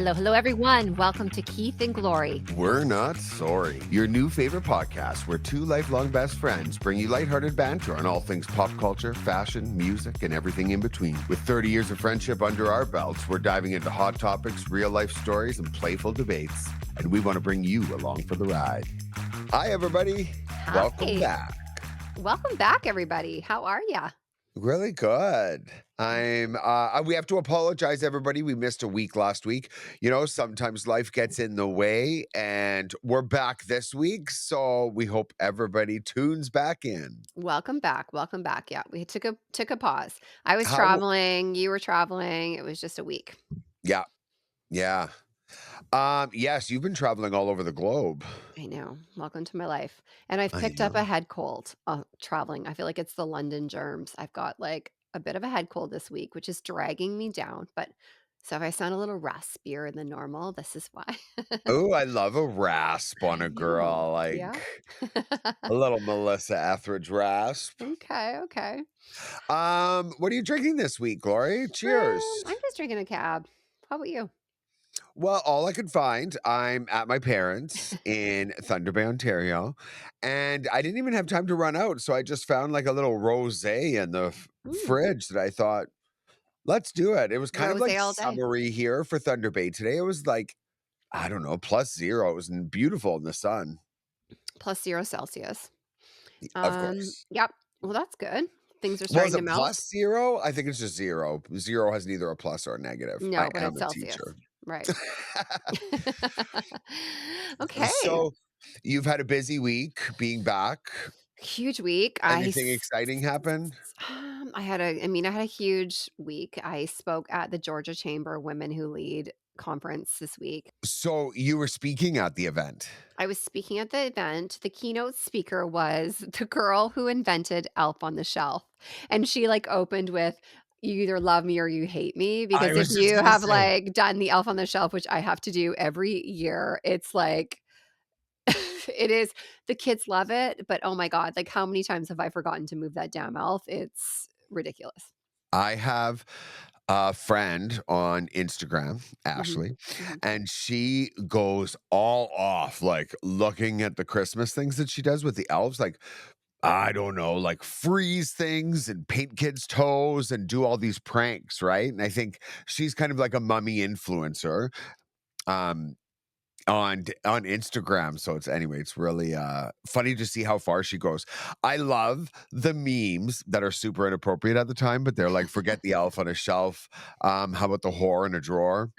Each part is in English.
Hello, everyone. Welcome to Keith and Glory. We're Not Sorry, your new favorite podcast where two lifelong best friends bring you lighthearted banter on all things pop culture, fashion, music, and everything in between. With 30 years of friendship under our belts, we're diving into hot topics, real life stories, and playful debates. And we want to bring you along for the ride. Hi, everybody. Hi. Welcome back. Welcome back, everybody. How are ya? Really good. We have to apologize, everybody. We missed a week last week. You know, sometimes life gets in the way, and we're back this week. So we hope everybody tunes back in. Welcome back. Welcome back. Yeah, we took a pause. I was How- traveling. You were traveling. It was just a week. Yeah. Yes, you've been traveling all over the globe. I know. Welcome to my life. And I've I picked up know. a head cold traveling. I feel like it's the London germs. I've got like a bit of a head cold this week, which is dragging me down. But so if I sound a little raspier than normal, this is why. Oh, I love a rasp on I a know. girl, Yeah. like a little Melissa Etheridge rasp. Okay. What are you drinking this week, Glory? Cheers. I'm just drinking a cab. How about you? Well, all I could find, I'm at my parents' in Thunder Bay, Ontario, and I didn't even have time to run out, so I just found like a little rosé in the fridge that I thought, let's do it. It was kind of Rose like all day. summery here for Thunder Bay today. It was like, I don't know, +0. It was beautiful in the sun. +0 Celsius. Of course. Yep. Well, that's good. Things are Well, is starting to it melt. +0? I think it's just 0. 0 has neither a plus or a negative. I No, but am it's a Celsius. teacher. Right. Okay. So you've had a busy week being back. Huge week. Anything exciting happen? I had a huge week. I spoke at the Georgia Chamber Women Who Lead conference this week. So you were speaking at the event. I was speaking at the event. The keynote speaker was the girl who invented Elf on the Shelf. And she like opened with, "You either love me or you hate me." I Because if was just you gonna have say. like done the Elf on the Shelf, which I have to do every year, it's like it is, the kids love it, but oh my God, like how many times have I forgotten to move that damn elf? It's ridiculous. I have a friend on Instagram, Mhm, Ashley, mhm. and she goes all off, like looking at the Christmas things that she does with the elves, like, I don't know, like freeze things and paint kids' toes and do all these pranks, right? And I think she's kind of like a mummy influencer. Um, on Instagram. So it's really funny to see how far she goes. I love the memes that are super inappropriate at the time, but they're like, forget the elf on a shelf. How about the whore in a drawer?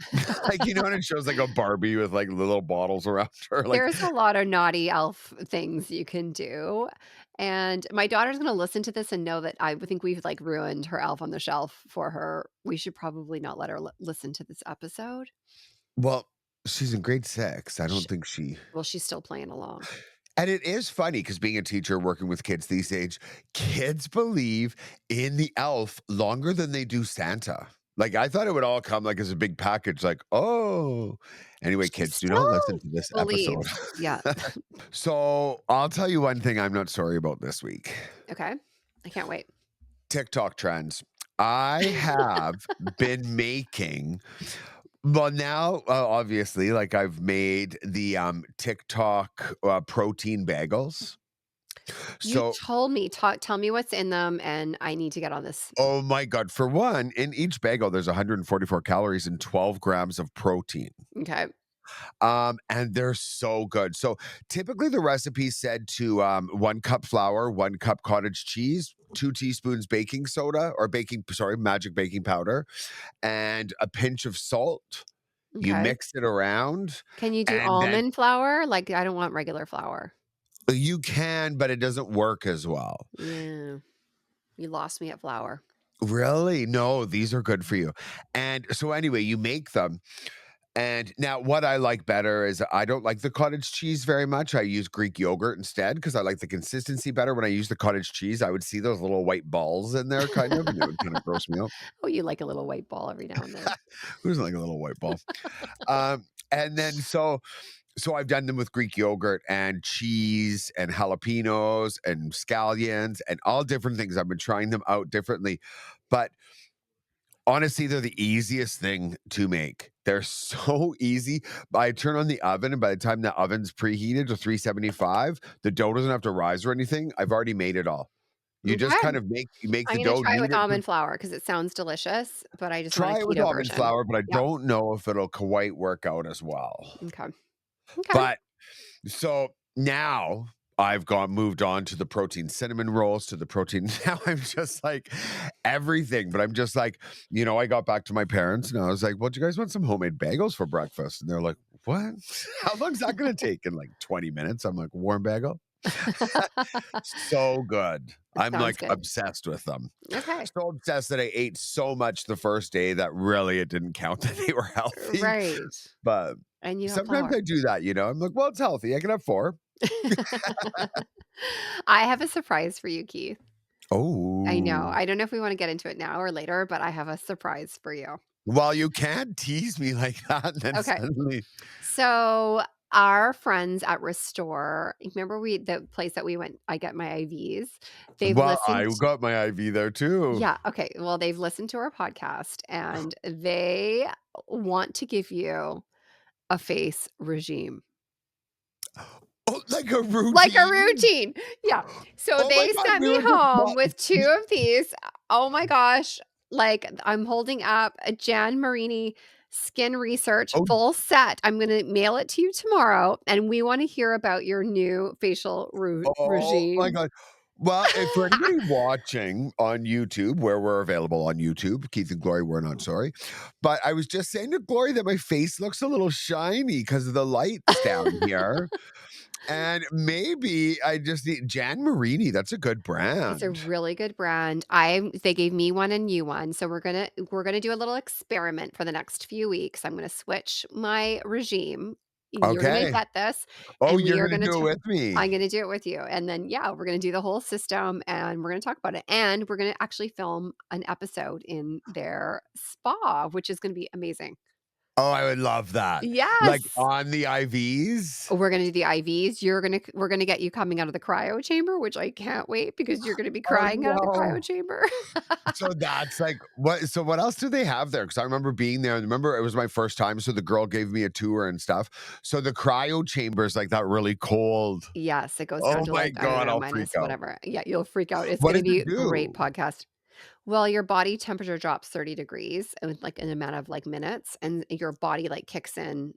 Like, you know, and it shows like a Barbie with like little bottles around her. Like, There's a lot of naughty elf things you can do, and my daughter's gonna listen to this and know that I think we've, like, ruined her Elf on the Shelf for her. We should probably not let her listen to this episode. well, she's in grade 6. I Sh don't think she. Well, she's still playing along. And it is funny because being a teacher working with kids these age, kids believe in the elf longer than they do Santa. Like, I thought it would all come like as a big package, like, oh. Anyway, She kids, do not listen still to this episode. believes. Yeah. So I'll tell you one thing I'm not sorry about this week. Okay. I can't wait. TikTok trends. I have been making, well, now, obviously, like I've made the TikTok protein bagels. You So, told me, tell me what's in them, and I need to get on this. oh my God. For one, in each bagel, there's 144 calories and 12 grams of protein. Okay. And they're so good. So typically the recipe said to 1 cup flour, 1 cup cottage cheese, 2 teaspoons baking soda or magic baking powder, and a pinch of salt. You Okay. mix it around, Can you do and then almond flour? Like, I don't want regular flour. you can, but it doesn't work as well. Yeah. You lost me at flour. Really? No, these are good for you. And so anyway, you make them. And now what I like better is I don't like the cottage cheese very much. I use Greek yogurt instead because I like the consistency better. When I use the cottage cheese, I would see those little white balls in there kind of, and it would kind of gross me out. Oh, you like a little white ball every now and then. Who's like a little white ball? And then so I've done them with Greek yogurt and cheese and jalapenos and scallions and all different things. I've been trying them out differently. But Honestly, they're the easiest thing to make. They're so easy. I turn on the oven, and by the time the oven's preheated to 375, the dough doesn't have to rise or anything. I've already made it all. You just Okay. kind of make I'm the gonna dough, try it knead with it almond flour because it sounds delicious, but I just want a try it with keto almond version. flour, but I Yeah. don't know if it'll quite work out as well. Okay. Okay. But so now I've gone moved on to the protein cinnamon rolls, to the protein now I'm just like everything, but I'm just like, I got back to my parents and I was like, "Well, do you guys want some homemade bagels for breakfast?" And they're like, "What? How long's that gonna take?" In like 20 minutes. I'm like, "Warm bagel?" So good. It I'm, sounds like, good. obsessed with them. Okay. So obsessed that I ate so much the first day that really it didn't count that they were healthy, Right. but And you have sometimes flour. I do that, I'm like, "Well, it's healthy. I can have 4." I have a surprise for you, Keith. I know. Oh. I don't know if we wanna get into it now or later, but I have a surprise for you. Well, you can't tease me like that and then Okay. suddenly So, our friends at Restore, remember the place that we went I get my IVs? They've well, I listened. got my IV there too. Yeah, okay. Well, they've listened to our podcast, and they want to give you a face regime. Oh, like a Like a routine? routine. Yeah. So Oh my they god, sent me we're just home well, with 2 of these. Oh my gosh. Like, I'm holding up a Jan Marini Skin Research oh full set. I'm gonna mail it to you tomorrow, and we wanna hear about your new facial oh my regime. god. Well, if for anybody watching on YouTube, where we're available on YouTube, Keith and Glory, we're not sorry. But I was just saying to Glory that my face looks a little shiny because of the lights down here. And maybe I just need Jan Marini, that's a good It's a brand. really good brand. They gave me one and you one, so we're gonna do a little experiment for the next few weeks. I'm gonna switch my regime. You're gonna Okay. get this, Oh, and we you're are gonna gonna do it ta with me. I'm gonna do it with you, and then, yeah, we're gonna do the whole system, and we're gonna talk about it, and we're gonna actually film an episode in their spa, which is gonna be amazing. Oh, I would love that. Like, Yes! on the IVs? We're gonna do the IVs. We're gonna get you coming out of the cryo chamber, which I can't wait because you're gonna be Oh, crying out of the cryo no. chamber. So that's like what else do they have there? Because I remember being there, and remember it was my first time, so the girl gave me a tour and stuff. So the cryo chamber is like that really cold. Yes, it goes down Oh to, my like, I don't god, know, I'll freak minus out. whatever. Yeah, you'll freak out. It's What gonna does it be great do? podcast. Well, your body temperature drops 30 degrees in, like, an amount of, like, minutes, and your body, like, kicks in.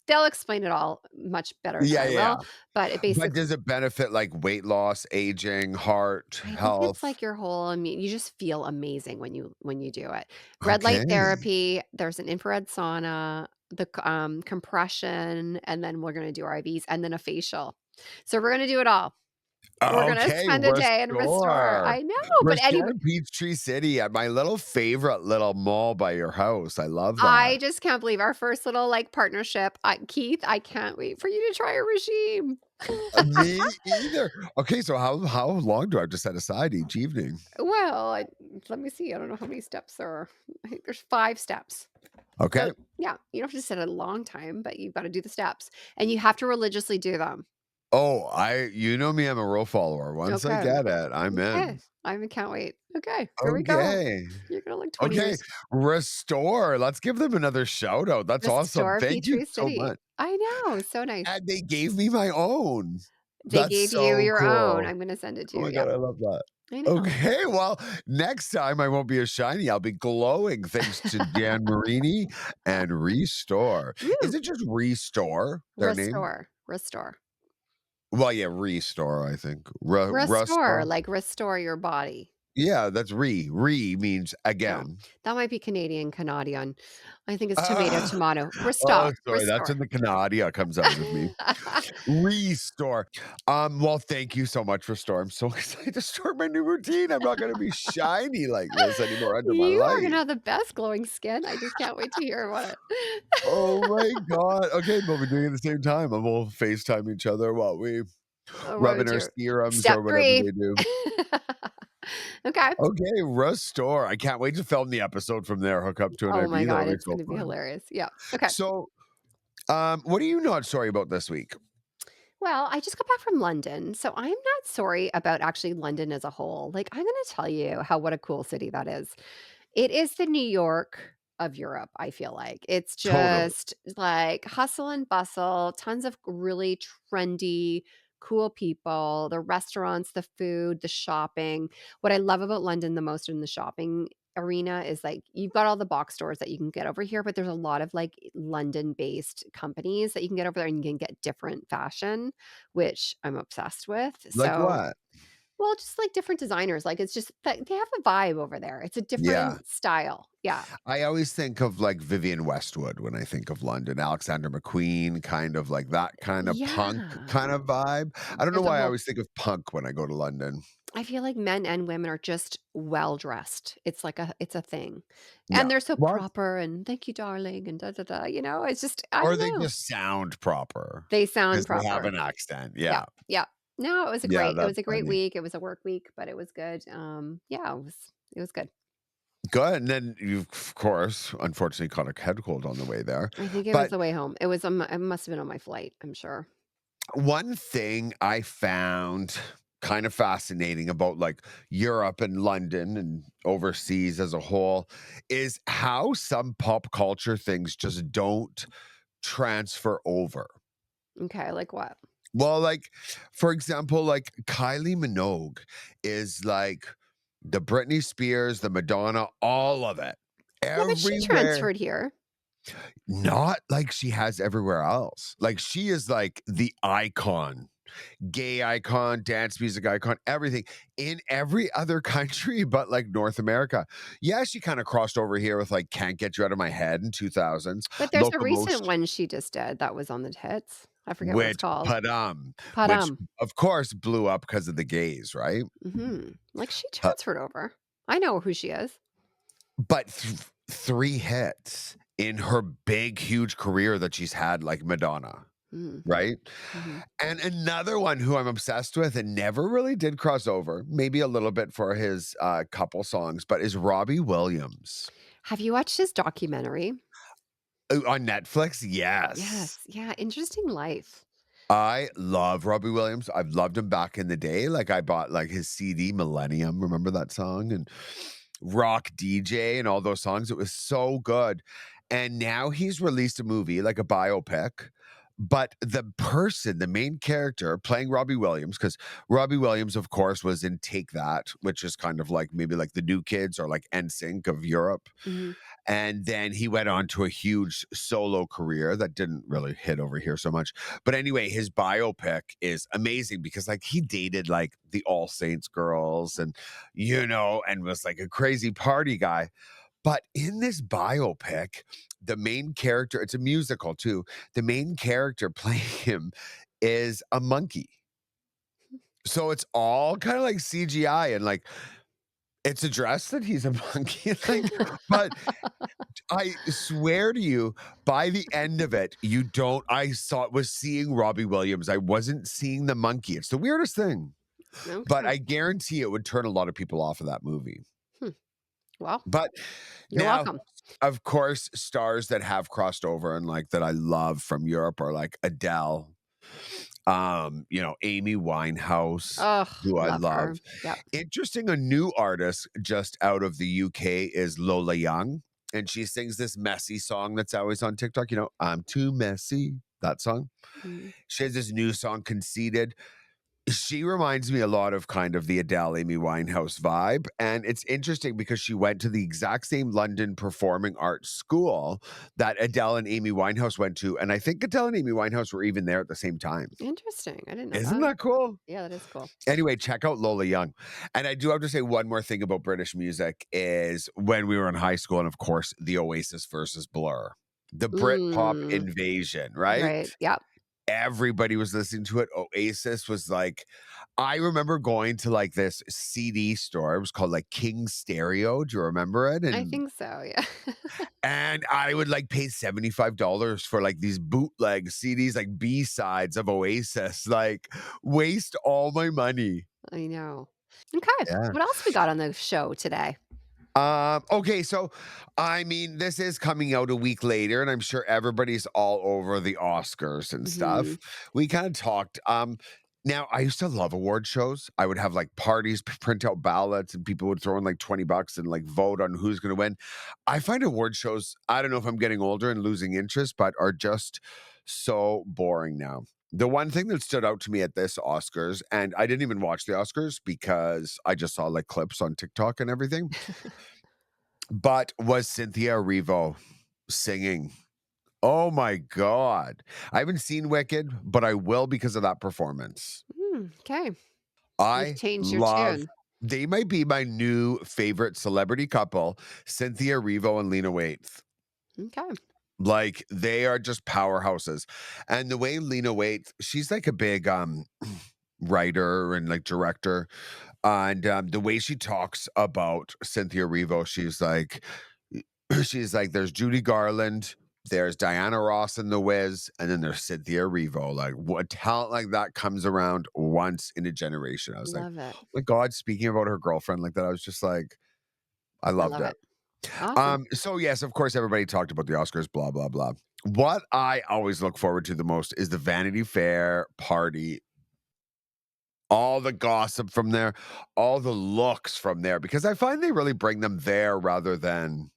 They'll explain it all much better than Yeah, I yeah, yeah. will, but it But basically does it benefit, like, weight loss, aging, heart, I think it's health? like your whole immune you just feel amazing when you do it. Red light Okay. therapy, there's an infrared sauna, compression, and then we're gonna do our IVs, and then a facial. So we're gonna do it all. We're gonna Okay, spend a day and restore. restore. I know, but Restore anyway, in Peachtree City at my little favorite little mall by your house. I love I that. just can't believe our first little, like, partnership. Keith, I can't wait for you to try a regime. Me either. Okay, so how long do I have to set aside each evening? Well, let me see, I don't know how many steps there are. I think there's 5 steps. Okay. So, yeah, you don't have to sit a long time, but you've gotta do the steps, and you have to religiously do them. Oh, you know me, I'm a rule follower. Once I Okay. get it, I'm Okay. in. I can't wait. Okay, here we go. Okay. You're gonna look 20 Okay. years. Restore. Let's give them another shout out. That's awesome. Restore Thank you Peachtree so City. much. I know, so nice. And they gave me my own. They That's gave you so your own. cool. I'm gonna send it to Oh you, my yeah. god, I love that. I know. Okay, well, next time I won't be as shiny. I'll be glowing thanks to Dan Marini and Restore. Is Woo! it just Restore, their name? Restore, restore. Well, yeah, Restore, I think. Restore, Restore? like restore your body. Yeah, that's Re means No, again. that might be Canadian. I think it's tomato, Ah, tomato. oh, Restore, sorry, that's restore. when the Canadia comes out of me. Restore. Well, thank you so much, Restore. I'm so excited to start my new routine. I'm not gonna be shiny like this anymore under my You are gonna light. have the best glowing skin. I just can't wait to hear about it. Oh my god. Okay, but we're doing it at the same time, and we'll FaceTime each other while we What rub in would our you serums Step or whatever 3. they do. Okay. Okay, Restore. I can't wait to film the episode from there, hook up to an Oh my IV. That'll god, be it's so gonna be fun. hilarious. Yeah. Okay. So, what are you not sorry about this week? Well, I just got back from London, so I'm not sorry about actually London as a whole. Like, I'm gonna tell you what a cool city that is. It is the New York of Europe, I feel like. It's Totally. just, like, hustle and bustle, tons of really trendy, cool people, the restaurants, the food, the shopping. What I love about London the most in the shopping arena is, like, you've got all the box stores that you can get over here, but there's a lot of, like, London-based companies that you can get over there, and you can get different fashion, which I'm obsessed with. Like So what? well, just, like, different designers, like, it's just that they have a vibe over there. It's a Yeah. different style. Yeah. I always think of, like, Vivienne Westwood when I think of London, Alexander McQueen, kind of like that kinda punk Yeah. kind of vibe. I don't know There's a why I whole always think of punk when I go to London. I feel like men and women are just well dressed. It's a thing. Yeah. And they're so What? proper and "Thank you, darling," and da da da, it's just I Or don't they know. just sound proper They because sound they have proper. an accent, Yeah, yeah. yeah. No, Yeah, it that's was a great funny. week. It was a work week, but it was good. Yeah, it was good. Good, and then you, of course, unfortunately caught a head cold on the way there. I think it was But the way home. It must have been on my flight, I'm sure. one thing I found kind of fascinating about, like, Europe and London and overseas as a whole is how some pop culture things just don't transfer over. Okay, like what? Well, like, for example, like, Kylie Minogue is like the Britney Spears, the Madonna, all of it. Yeah, but she Everywhere. transferred here. Not like she has everywhere else. Like, she is like the icon, gay icon, dance music icon, everything in every other country but, like, North America. Yeah, she kinda crossed over here with, like, "Can't Get You Out of My Head" in 2000s, But there's a recent Locomotion, one she just did that was on the hits. I forget what it's which called. Padam, which, Padam. of course, blew up because of the gays, right? Mhm. Like, she Uh, transferred over. I know who she is. but 3 hits in her big, huge career that she's had, like Madonna, Mm, right? mhm. And another one who I'm obsessed with and never really did cross over, maybe a little bit for his, couple songs, but is Robbie Williams. Have you watched his documentary? On Netflix? Yes. Yes. Yeah, interesting life. I love Robbie Williams. I've loved him back in the day. Like, I bought, like, his CD, Millennium, remember that song? And Rock DJ and all those songs. It was so good. And now he's released a movie, like a biopic, but the person, the main character playing Robbie Williams, because Robbie Williams, of course, was in Take That, which is kind of like maybe like the New Kids or like NSYNC of Europe. Mhm. And then he went on to a huge solo career that didn't really hit over here so much. But anyway, his biopic is amazing because like he dated like the All Saints girls and was like a crazy party guy. But in this biopic, the main character, it's a musical too. The main character playing him is a monkey. So it's all kind of like CGI and like it's addressed that he's a monkey, like, but I swear to you, by the end of it, you don't I saw was seeing Robbie Williams. I wasn't seeing the monkey. It's the weirdest thing, but Okay. I guarantee it would turn a lot of people off of that movie. Hmm. Well, But you're now, welcome. of course, stars that have crossed over and like that I love from Europe are like Adele, Amy Winehouse, Ugh, who I love her. love. Yep. Interesting, a new artist just out of the UK is Lola Young, and she sings this messy song that's always on TikTok, "I'm too messy," that song. Mhm. She has this new song, "Conceited." She reminds me a lot of kind of the Adele, Amy Winehouse vibe, and it's interesting because she went to the exact same London Performing Arts School that Adele and Amy Winehouse went to, and I think Adele and Amy Winehouse were even there at the same time. Interesting. I didn't know Isn't that. that cool? Yeah, that is cool. Anyway, check out Lola Young. And I do have to say one more thing about British music is when we were in high school, and of course, the Oasis versus Blur, the Britpop Mm, invasion, right? right. Yep. Everybody was listening to it. Oasis was like, I remember going to like this CD store. It was called like King Stereo. Do you remember it? I And think so, yeah. I would like pay $75 for like these bootleg CDs, like B-sides of Oasis, like waste all my money. I know. Okay. Yeah. What else we got on the show today? Okay, so I mean, this is coming out a week later, and I'm sure everybody's all over the Oscars and stuff. Mhm. We kind of talked. Now, I used to love award shows. I would have, like, parties, print out ballots, and people would throw in, like, 20 bucks and, like, vote on who's gonna win. I find award shows, I don't know if I'm getting older and losing interest, but are just so boring now. The one thing that stood out to me at this Oscars, and I didn't even watch the Oscars because I just saw, like, clips on TikTok and everything, but was Cynthia Erivo singing. Oh my god. I haven't seen Wicked, but I will because of that performance. Okay. You've I changed your love tune. they might be my new favorite celebrity couple, Cynthia Erivo and Lena Waithe. Okay. Like, they are just powerhouses, and the way Lena Waithe, she's like a big, writer and, like, director, and, the way she talks about Cynthia Erivo, she's like, "There's Judy Garland, there's Diana Ross in The Wiz, and then there's Cynthia Erivo." Like, what talent like that comes around once in a generation. I was like, Love it. "Oh my god," speaking about her girlfriend like that, I was just like, I I loved love it. it. Awesome. So yes, of course, everybody talked about the Oscars, blah, blah, blah. What I always look forward to the most is the Vanity Fair party, all the gossip from there, all the looks from there, because I find they really bring them there rather than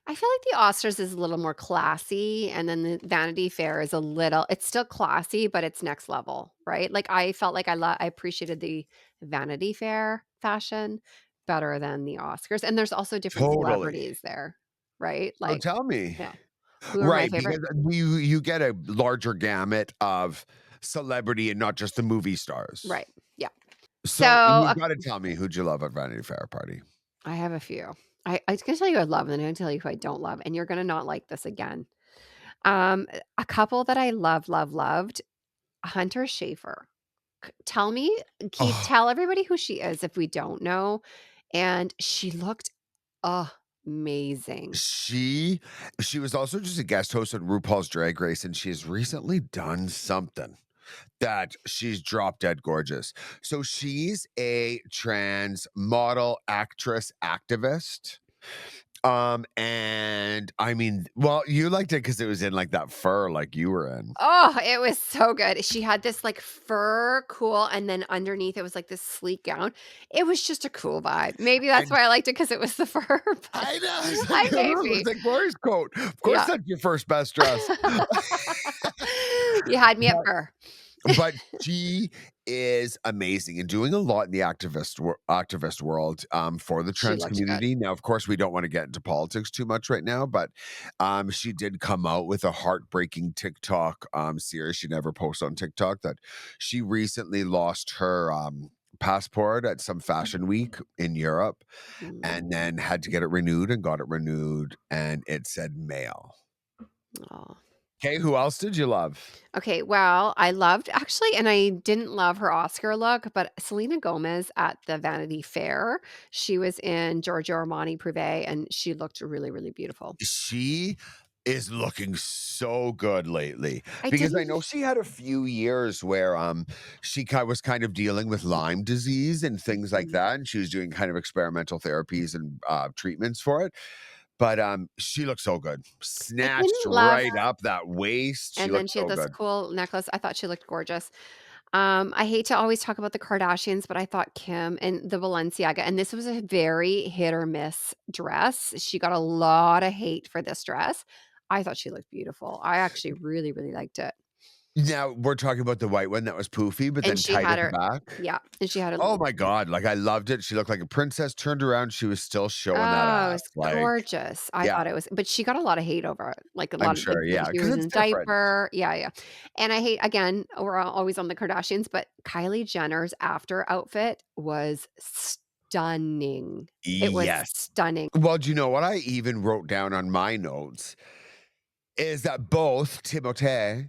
I feel like the Oscars is a little more classy, and then the Vanity Fair is a little it's still classy, but it's next level, right? Like, I felt like I appreciated the Vanity Fair fashion better than the Oscars, and there's also different totally. celebrities there, right? So Like, tell me. yeah. Who are my Right, favorite? because you get a larger gamut of celebrity and not just the movie stars. Right, yeah. So, So, you gotta tell me who'd you love at Vanity Fair party? I have a few. I was gonna tell you I love, and then I'm gonna tell you who I don't love, and you're gonna not like this again. A couple that I loved, Hunter Schafer. Tell me Keith, Oh, tell everybody who she is if we don't know, and she looked amazing. she she was also just a guest host on RuPaul's Drag Race, and she has recently done something that she's drop dead gorgeous. So, she's a trans model, actress, activist. And I mean, well, you liked it because it was in, like, that fur like you were in. Oh, it was so good. She had this, like, fur cool, and then underneath it was, like, this sleek gown. It was just a cool vibe. Maybe that's And why I liked it because it was the fur, but I know, it's like, I "It looks maybe. like Glory's coat." Of course, Yeah. that's your first best dress. You had me at But fur. but she is amazing and doing a lot in the activist world, for the She trans looked good. community. Now, of course, we don't wanna get into politics too much right now, but, she did come out with a heartbreaking TikTok, series. She never posts on TikTok that she recently lost her, passport at some fashion week in Europe and Mm. then had to get it renewed and got it renewed, and it said male. Aw. Okay, who else did you love? Okay, well, I loved actually, and I didn't love her Oscar look, but Selena Gomez at the Vanity Fair, she was in Giorgio Armani Privé, and she looked really, really beautiful. She is looking so good lately I because I didn't know she had a few years where, she was kind of dealing with Lyme disease and things like Mhm. that, and she was doing kind of experimental therapies and, treatments for it, but, she looked so good. I Snatched didn't love right up that waist, she and then looked she had so this good. cool necklace, I thought she looked gorgeous. I hate to always talk about the Kardashians, but I thought Kim and the Balenciaga and this was a very hit or miss dress. She got a lot of hate for this dress. I thought she looked beautiful. I actually really, really liked it. Now, we're talking about the white one that was poofy, but And then she tight had at the her back? yeah, and she had a Oh my god, like, I loved it. She looked like a princess, turned around, she was still showing that oh, ass, it's like gorgeous. I yeah, thought it was but she got a lot of hate over it, like, a I'm lot of like, sure, yeah, she because was in it's a different. diaper yeah, yeah, and I hate again, we're always on the Kardashians, but Kylie Jenner's after outfit was stunning. It was Yes. stunning. Well, do you know what I even wrote down on my notes is that both Timothy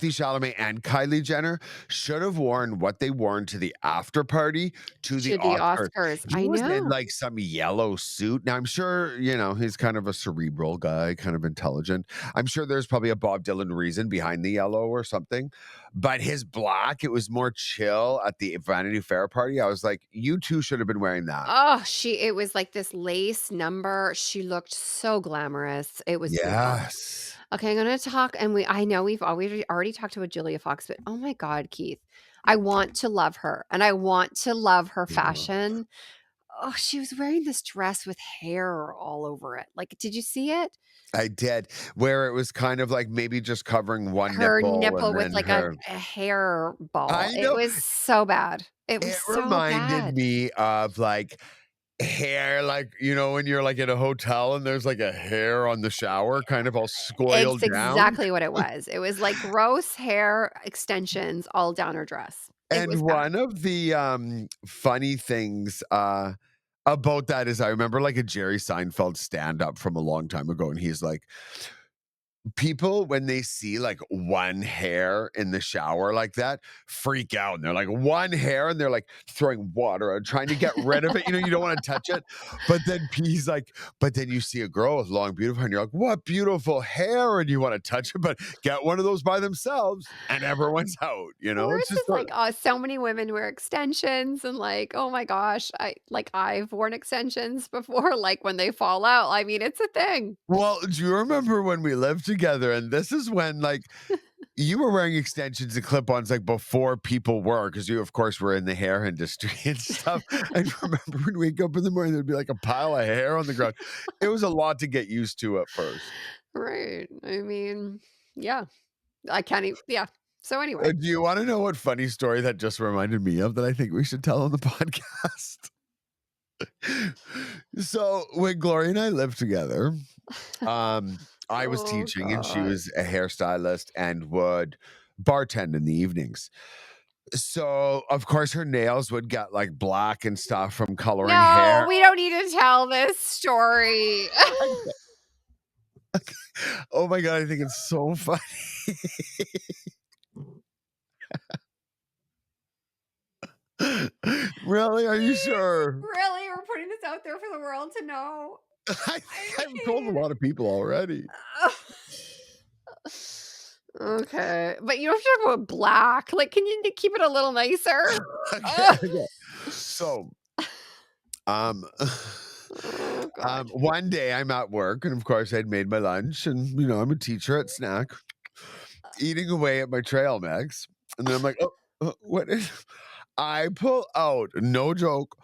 Chalamet and Kylie Jenner should have worn what they worn to the after party to the To the Oscars. Oscars, He I was in, know. like, some yellow suit. Now, I'm sure, he's kind of a cerebral guy, kind of intelligent. I'm sure there's probably a Bob Dylan reason behind the yellow or something, but his black, it was more chill at the Vanity Fair party. I was like, "You 2 should have been wearing that." Oh, it was like this lace number, she looked so glamorous, it was beautiful. Yes. Okay, I'm gonna talk and I know we've already talked about Julia Fox, but oh my god, Keith. I want to love her, and I want to love her Yeah. fashion. Oh, she was wearing this dress with hair all over it. Like, did you see it? I did, where it was kind of like maybe just covering one Her nipple and nipple with, then like, her a hair ball. I It know, was so bad. It was it so reminded bad. me of, like, hair, like, you know, when you're, like, at a hotel and there's, like, a hair on the shower kind of all It's scoiled down, exactly what it was. It was, like, gross hair extensions all down her dress. It and was bad. one of the, funny things, about that is I remember, like, a Jerry Seinfeld stand-up from a long time ago, and he's like, people, when they see, like, one hair in the shower like that, freak out, and they're like, "1 hair," and they're, like, throwing water and trying to get rid of it, you know, you don't wanna touch it, but then he's like, "But then you see a girl with long, beautiful hair, and you're like, 'What beautiful hair,' and you wanna touch it, but get one of those by themselves, and everyone's out," you know? It's Worse just is, like, so many women wear extensions and, like, oh my gosh, I've worn extensions before, like, when they fall out. I mean, it's a thing. well, do you remember when we lived together, and this is when, like, you were wearing extensions and clip-ons, like, before people were, because you, of course, were in the hair industry and stuff. I remember we'd wake up in the morning, there'd be, like, a pile of hair on the ground. It was a lot to get used to at first. Right. I mean, yeah. I can't even yeah. So anyway. Do you wanna know what funny story that just reminded me of that I think we should tell on the podcast? So, when Gloria and I lived together, I was Oh teaching and she god. was a hairstylist and would bartend in the evenings. So, of course, her nails would get, like, black and stuff from coloring No, hair. we don't need to tell this story. Oh my god, I think it's so funny. Really? Are you sure? Really? We're putting this out there for the world to know? I I think I've told a can't. lot of people already. Okay, but you don't have to talk about black. Like, can you keep it a little nicer? Okay, Ugh. okay. So, um, Oh god. one day I'm at work, and of course I'd made my lunch, and you know I'm a teacher at Snack, eating away at my trail mix, and then I'm like, oh, what is? I pull out, no joke,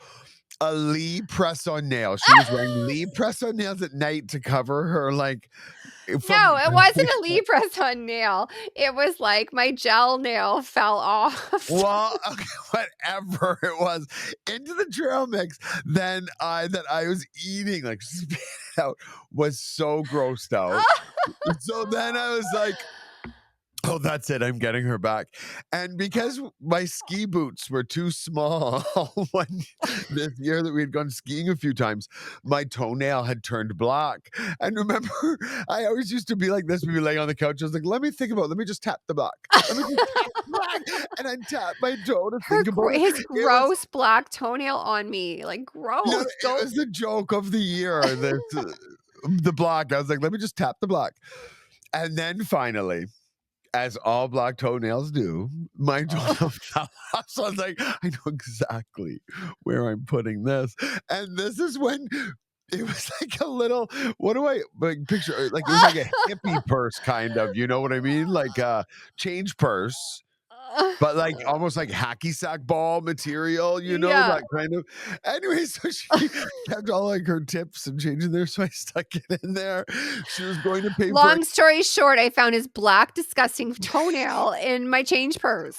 a Lee press on nail. She was wearing Lee press on nails at night to cover her like No, from. it wasn't a Lee press-on nail. It was like my gel nail fell off. Well, okay, whatever it was, into the trail mix, then I that I was eating, like, spit it out, was so grossed out. So then I was like, "Oh, that's it, I'm getting her back." And because my ski boots were too small one this year that we had gone skiing a few times, my toenail had turned black. And remember, I always used to be like this, we'd be laying on the couch, I was like, let me just tap the black. Let me just tap the black." And I'd tap my toe to Her think gr about it. his It was gross black toenail on me, like, no, gross, it don't was the joke of the year, the black. I was like, "Let me just tap the black." And then finally, as all black toenails do, my toenail fell off. So I was like, I know exactly where I'm putting this. And this is when it was like a little, what do I like picture? Like it was like a hippie purse, kind of, you know what I mean? Like a change purse. But, like, almost like hacky sack ball material, you know, Yeah. that kind of anyway, so she kept all, like, her tips and changing there, so I stuck it in there. She was going to pay for Long story short, I found his black, disgusting toenail in my change purse.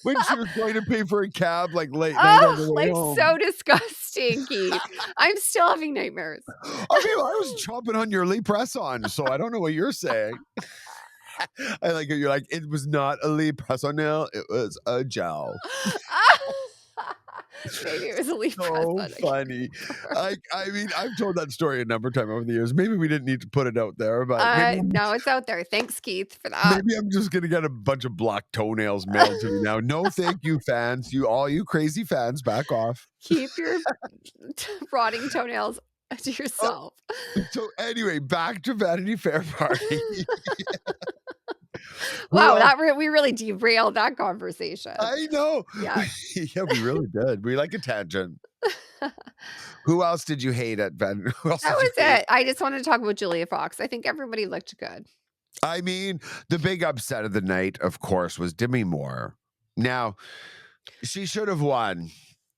when she was going to pay for a cab, like, late night on Oh, the way like, so home. disgusting, Keith. I'm still having nightmares. Okay, well, I was chomping on your Lee press-on, so I don't know what you're saying. I like it, you're like, "It was not a Lee press-on nail, it was a gel." Maybe it was a leaf press So on, I can't funny. remember. I mean, I've told that story a number of times over the years. Maybe we didn't need to put it out there, but No, it's out there. Thanks, Keith, for that. maybe I'm just gonna get a bunch of black toenails mailed to me now. No, thank you, fans. You all you crazy fans, back off. Keep your rotting toenails to Oh, yourself. so anyway, back to Vanity Fair party. Who Wow, else? we really derailed that conversation. I know. Yeah. Yeah, we really did. We like a tangent. Who else did you hate at Van? Who else That did you was hate? it. I just wanted to talk about Julia Fox. I think everybody looked good. I mean, the big upset of the night, of course, was Demi Moore Now, she should have won,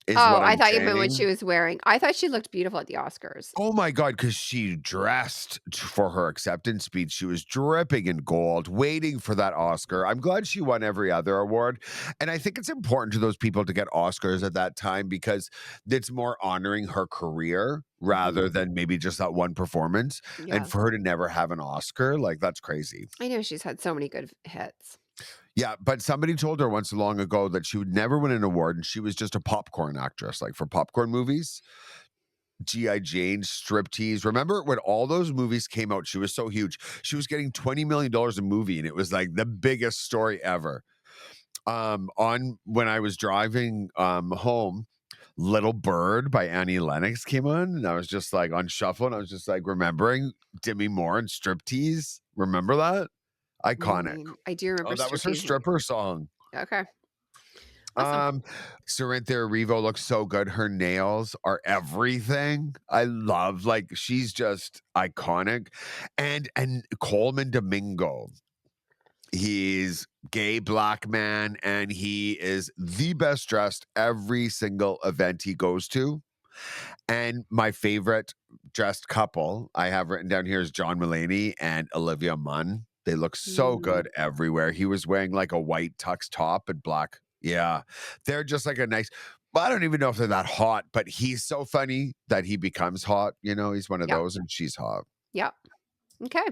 is Oh, what I I'm thought you meant what she saying. was wearing. I thought she looked beautiful at the Oscars. Oh my god, because she dressed for her acceptance speech. She was dripping in gold, waiting for that Oscar. I'm glad she won every other award, and I think it's important to those people to get Oscars at that time because it's more honoring her career Mhm. rather than maybe just that one performance, and Yeah. for her to never have an Oscar, like, that's crazy. I know she's had so many good hits. Yeah, but somebody told her once long ago that she would never win an award, and she was just a popcorn actress, like, for popcorn movies. G.I. Jane, Striptease. Remember when all those movies came out? She was so huge. She was getting $20 million a movie, and it was like the biggest story ever. On when I was driving home, Little Bird by Annie Lennox came on, and I was just like on shuffle, and I was just like remembering Demi Moore and Striptease. Remember that? I Iconic. mean, I do remember Oh, that was her striptease. stripper song. Okay, awesome. Um, Cerintha Erivo looks so good. Her nails are everything. I love like she's just iconic. And Coleman Domingo. He's gay black man and he is the best dressed every single event he goes to. And my favorite dressed couple I have written down here is John Mulaney and Olivia Munn. They look so Mm, good everywhere. He was wearing like a white tux top and black. Yeah. They're just like a nice, well, I don't even know if they're that hot, but he's so funny that he becomes hot. You know, he's one of yep, those and she's hot. yep. Okay.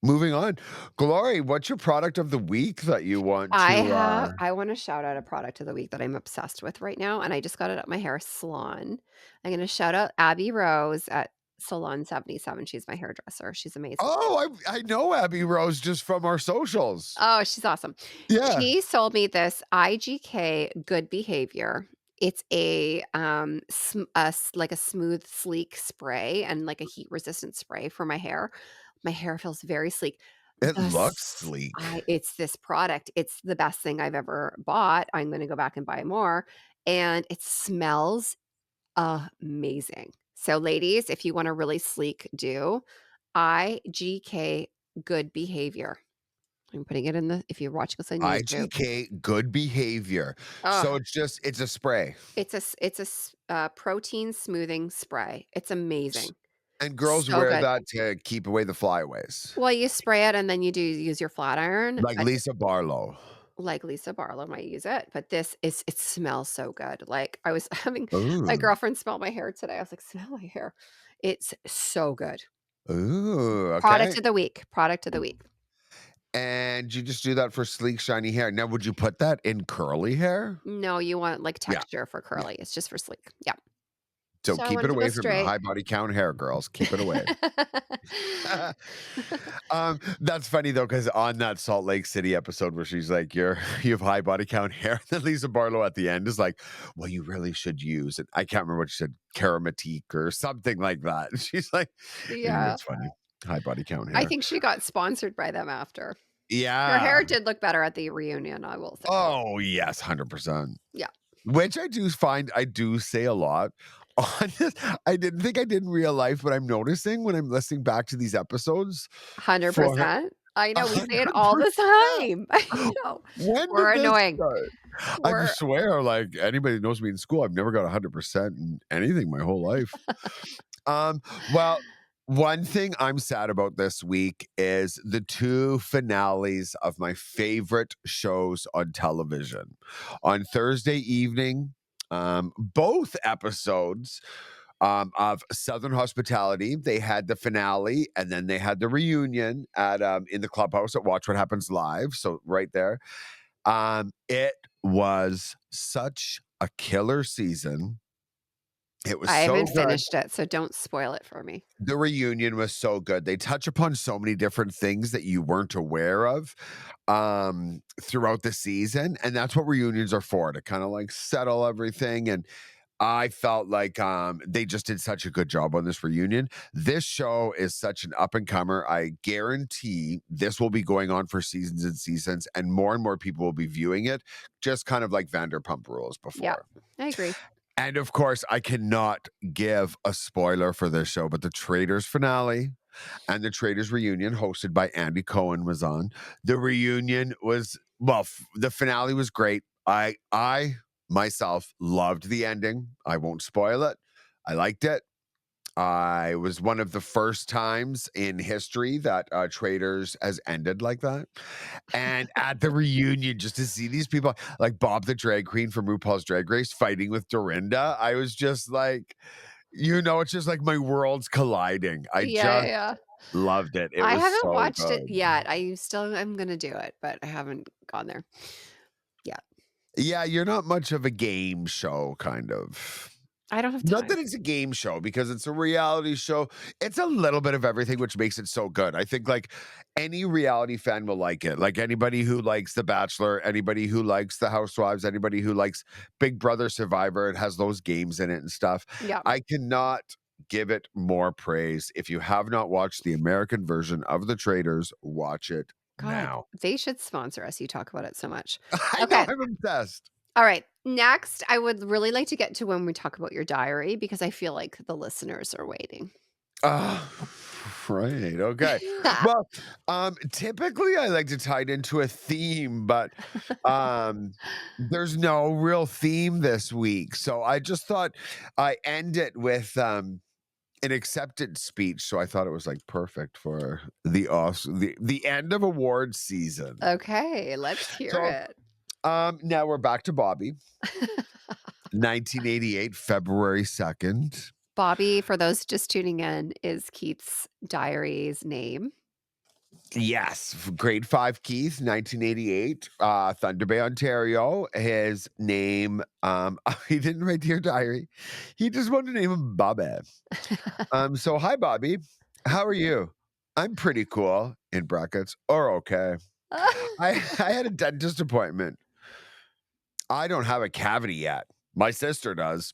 Moving on. Glory, what's your product of the week that you want to I wanna shout out a product of the week that I'm obsessed with right now, and I just got it at my hair salon. I'm gonna shout out Abby Rose at Salon 77. She's my hairdresser. She's amazing. Oh, I know Abby Rose just from our socials. Oh, she's awesome. Yeah. She sold me this IGK Good Behavior. It's like a smooth, sleek spray and like a heat resistant spray for my hair. My hair feels very sleek. It The looks s sleek. I It's this product. It's the best thing I've ever bought. I'm gonna go back and buy more, and it smells amazing. So, ladies, if you want a really sleek do, IGK Good Behavior. I'm putting it in the if you're watching us on YouTube. IGK, good behavior. Oh, So it's a spray. protein smoothing spray. It's S amazing. and girls So wear good. that to keep away the flyaways, Well, you spray it and then you do use your flat iron, like but Lisa Barlow. like Lisa Barlow might use it, but this is it smells so good. Like, I was having my Ooh, girlfriend smell my hair today. I was like, "Smell my hair." It's so good. ooh, Product okay. of the week, product of the week. And you just do that for sleek, shiny hair. Now, would you put that in curly hair? No, you want, like, Yeah, texture for yeah. curly. It's just for sleek. Yeah. So So I keep it wanted to go away from the straight. high body count hair, girls. Keep it away. That's funny though, because on that Salt Lake City episode where she's like, you have high body count hair, then Lisa Barlow at the end is like, well, you really should use it. I can't remember what she said, Karamatique or something like that. She's like, Yeah. it's funny. High body count I hair. think she got sponsored by them after. Her Yeah. hair did look better at the reunion, I will say. Oh, yes, 100%. Yeah, Which I do find I do say a lot on this. I didn't think I did in real life, but I'm noticing when I'm listening back to these episodes for her 100%. I know, we say it all the 100%. time. I know. When We're did this annoying. start? I We're swear, like, anybody who knows me in school, I've never got 100% in anything my whole life. Well, one thing I'm sad about this week is the 2 finales of my favorite shows on television. On Thursday evening, both episodes, of Southern Hospitality, they had the finale, and then they had the reunion at, in the clubhouse at Watch What Happens Live, so right there. It was such a killer season. It was I so haven't good. finished it, so don't spoil it for me. The reunion was so good. They touch upon so many different things that you weren't aware of, throughout the season, and that's what reunions are for, to kinda, like, settle everything, and I felt like, they just did such a good job on this reunion. This show is such an up and comer. I guarantee this will be going on for seasons and more people will be viewing it, just kind of like Vanderpump Rules Yeah, before. I agree. And of course, I cannot give a spoiler for this show, but the Traitors finale and the Traitors reunion hosted by Andy Cohen was on. The reunion was well, the finale was great. I myself loved the ending. I won't spoil it. I liked it. I was one of the first times in history that, Traitors has ended like that, and at the reunion, just to see these people, like Bob the drag queen from RuPaul's Drag Race fighting with Dorinda, I was just like, it's just like my worlds colliding. I Yeah, yeah, just yeah. loved it. It I was haven't so watched it good. yet. I still am gonna do it, but I haven't gone there yet. Yeah, you're not much of a game show kind of. I don't have Not time. that it's a game show because it's a reality show. It's a little bit of everything, which makes it so good. I think like any reality fan will like it. Like anybody who likes The Bachelor, anybody who likes The Housewives, anybody who likes Big Brother Survivor, it has those games in it and stuff. Yeah. I cannot give it more praise. If you have not watched the American version of The Traitors, watch it God, now. they should sponsor us, you talk about it so much. I know Okay. I'm obsessed. All right. Next, I would really like to get to when we talk about your diary because I feel like the listeners are waiting. Ah, right, okay. Well, typically, I like to tie it into a theme, but, um, there's no real theme this week, so I just thought I end it with, an acceptance speech, so I thought it was, like, perfect for the end of awards season. Okay, let's hear So, it. now we're back to Bobby, 1988, February 2nd. Bobby, for those just tuning in, is Keith's diary's name. Yes, grade 5 Keith, 1988, Thunder Bay, Ontario. His name, he didn't write Dear Diary. He just wanted to name him Bobby. So hi, Bobby. How are you? I'm pretty cool, in brackets, or okay. I had a dentist appointment. I don't have a cavity yet. My sister does.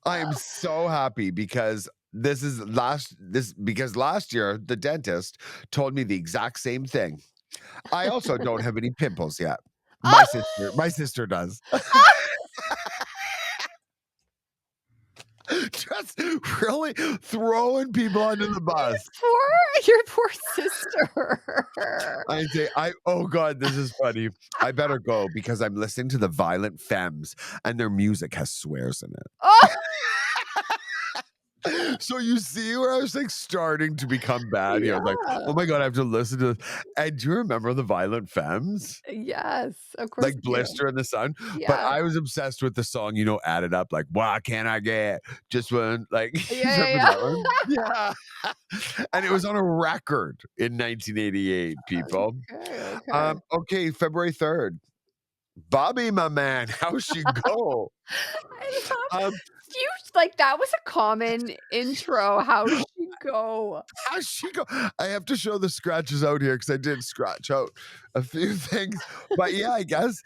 I am so happy because last year the dentist told me the exact same thing. I also don't have any pimples yet. My sister does. Just really throwing people under the bus. Your poor sister. I say, oh God, this is funny. I better go because I'm listening to the Violent Femmes and their music has swears in it. Oh, So you see where I was like starting to become bad. I was like, yeah. oh my God, I have to listen to this. And do you remember the Violent Femmes? Yes, of course Like I do. Blister in the Sun, but Yeah. I was obsessed with the song, Added Up, like, "Why can't I get just one?" Like, you Yeah, remember yeah, that one? Yeah. And it was on a record in 1988, yeah. people. Okay, okay. Okay, February 3rd. Bobby, my man, how's she go? I love Um, you like, that was a common intro. How's she go? how's she go? I have to show the scratches out here because I did scratch out a few things, but yeah, I guess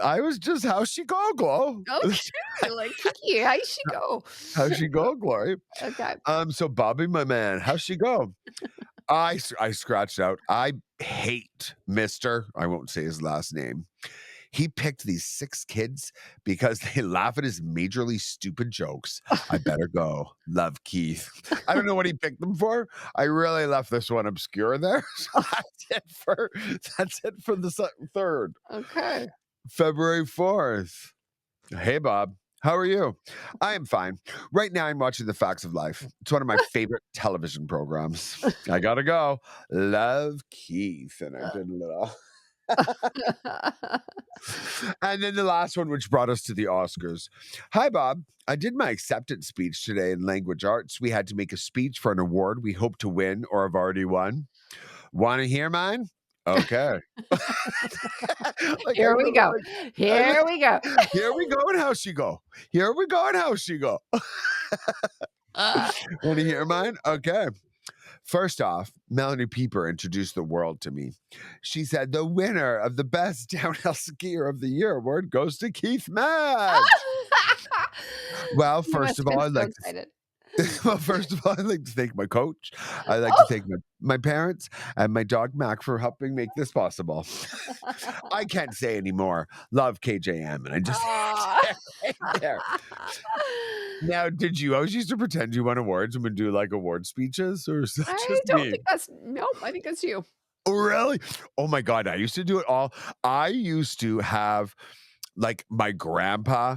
I was just, "How's she go, Glow?" Okay, like, Kiki, how'd she go? How's she go, Glory? Okay. So Bobby, my man, how's she go? I scratched out. I hate Mister. I won't say his last name. He picked these 6 kids because they laugh at his majorly stupid jokes. I better go. Love, Keith. I don't know what he picked them for. I really left this one obscure there. So that's it for the 3rd. Okay. February 4th. Hey, Bob. How are you? I am fine. Right now, I'm watching The Facts of Life. It's one of my favorite television programs. I gotta go. Love, Keith. And I did a little. And then the last one, which brought us to the Oscars. Hi, Bob. I did my acceptance speech today in language arts. We had to make a speech for an award we hope to win or have already won. Want to hear mine? Okay. Like Here we go. I Here we go. here we go and how she go. Here we go and how she go. Want to hear mine? Okay. First off, Melanie Pieper introduced the world to me. She said the winner of the best downhill skier of the year award goes to Keith Mack. Well, You first must of have all, been I'd so like to excited. well, first of all, I'd like to thank my coach. I'd like to Oh! thank my parents and my dog Mac for helping make this possible. I can't say anymore. Love KJM, and I just Aw. right there. Now, did you always used to pretend you won awards and would do like award speeches, or is that I just don't me? think that's nope, I think that's you. Oh, really? Oh my god, I used to do it all. I used to have, like, my grandpa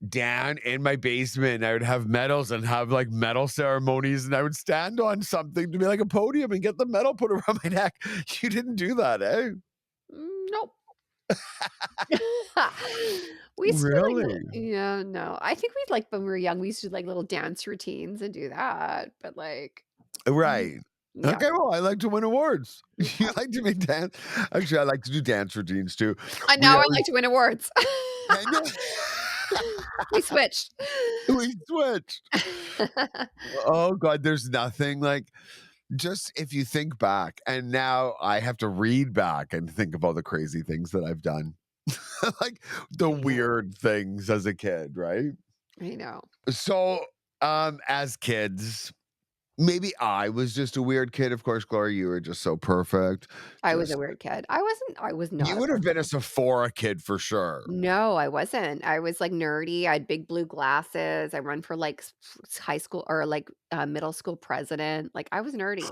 down in my basement, and I would have medals and have, like, medal ceremonies, and I would stand on something to be like a podium and get the medal put around my neck. You didn't do that, eh? Nope. We used to do, like, little Really? yeah, no. I think we'd, like, when we were young, we used to do, like, little dance routines and do that, but, like, mm, Right. yeah, Okay, well, I like to win awards. You okay. like to make dance actually, I like to do dance routines too. And We now I always like to win awards. I know. We switched. We switched. Oh god, there's nothing like just if you think back, and now I have to read back and think of all the crazy things that I've done. Like, the I know, weird things as a kid, right? I know. So, as kids, maybe I was just a weird kid, of course, Gloria, you were just so perfect. I was a Just weird kid. I was you not a would have been a perfect. Sephora kid for sure. No, I wasn't. I was, like, nerdy. I had big blue glasses. I run for, like, high school or, like, middle school president. Like, I was nerdy.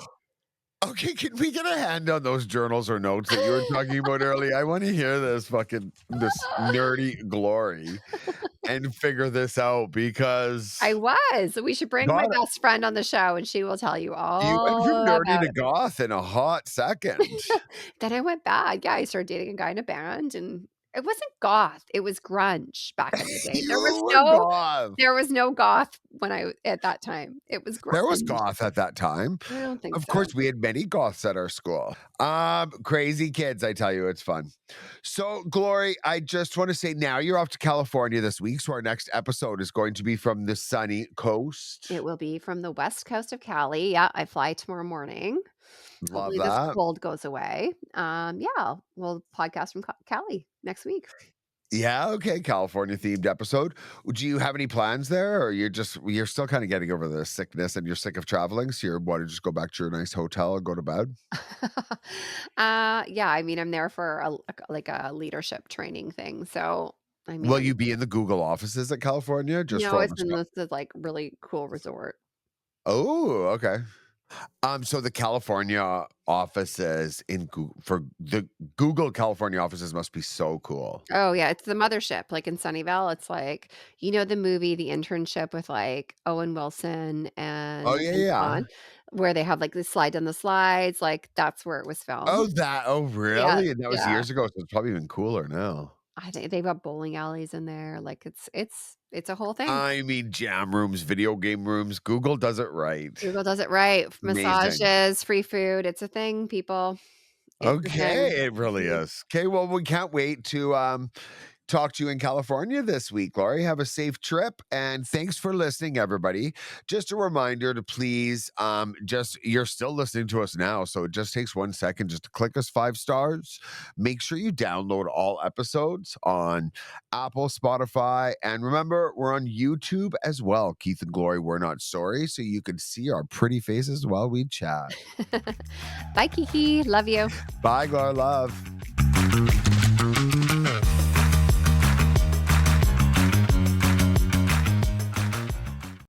Okay, can we get a hand on those journals or notes that you were talking about earlier? I wanna hear this nerdy glory and figure this out I because was. We should bring my God, best friend on the show, and she will tell you you went from all nerdy about to it. goth in a hot second. Then I went bad. Yeah, I started dating a guy in a band, and it wasn't goth, it was grunge back in the day. You were goth. There was no goth when I at that time. It was There was grunge. goth at that time. I don't think Of so. course, we had many goths at our school. Crazy kids, I tell you, it's fun. So, Glory, I just want to say now you're off to California this week, so our next episode is going to be from the sunny coast. It will be from the West Coast of Cali. Yeah, I fly tomorrow morning. Love Hopefully, this that. cold goes away. Yeah, we'll podcast from Cali next week. Yeah, okay, California themed episode. Do you have any plans there, or you're still kind of getting over the sickness and you're sick of traveling, so you want to just go back to your nice hotel and go to bed? Yeah, I mean, I'm there for like a leadership training thing, so, I mean, Will you be in the Google offices at California just no, for all it's the in stuff? this, like, really cool resort. Oh, okay. So the California offices in for the Google California offices must be so cool. Oh, yeah, it's the mothership, like, in Sunnyvale, it's like, the movie The Internship with, like, Owen Wilson Oh and yeah, Vince yeah. Vaughn, where they have, like, the slide down the slides, like, that's where it was filmed. Oh Yeah, really? And that was yeah. years ago, so it's probably even cooler now. I think they've got bowling alleys in there, like, it's a whole thing. I mean, jam rooms, video game rooms, Google does it right. Google does it right. Amazing. Massages, free food, it's a thing, people. It's a thing. Okay, it really Mhm. is. Okay, well, we can't wait to talk to you in California this week, Laurie. Have a safe trip and thanks for listening, everybody. Just a reminder to please just you're still listening to us now, so it just takes 1 second just to click us 5 stars. Make sure you download all episodes on Apple, Spotify, and remember, we're on YouTube as well. Keith and Glory, we're not sorry, so you can see our pretty faces while we chat. Bye, Kiki. Love you. Bye, Glory. Love.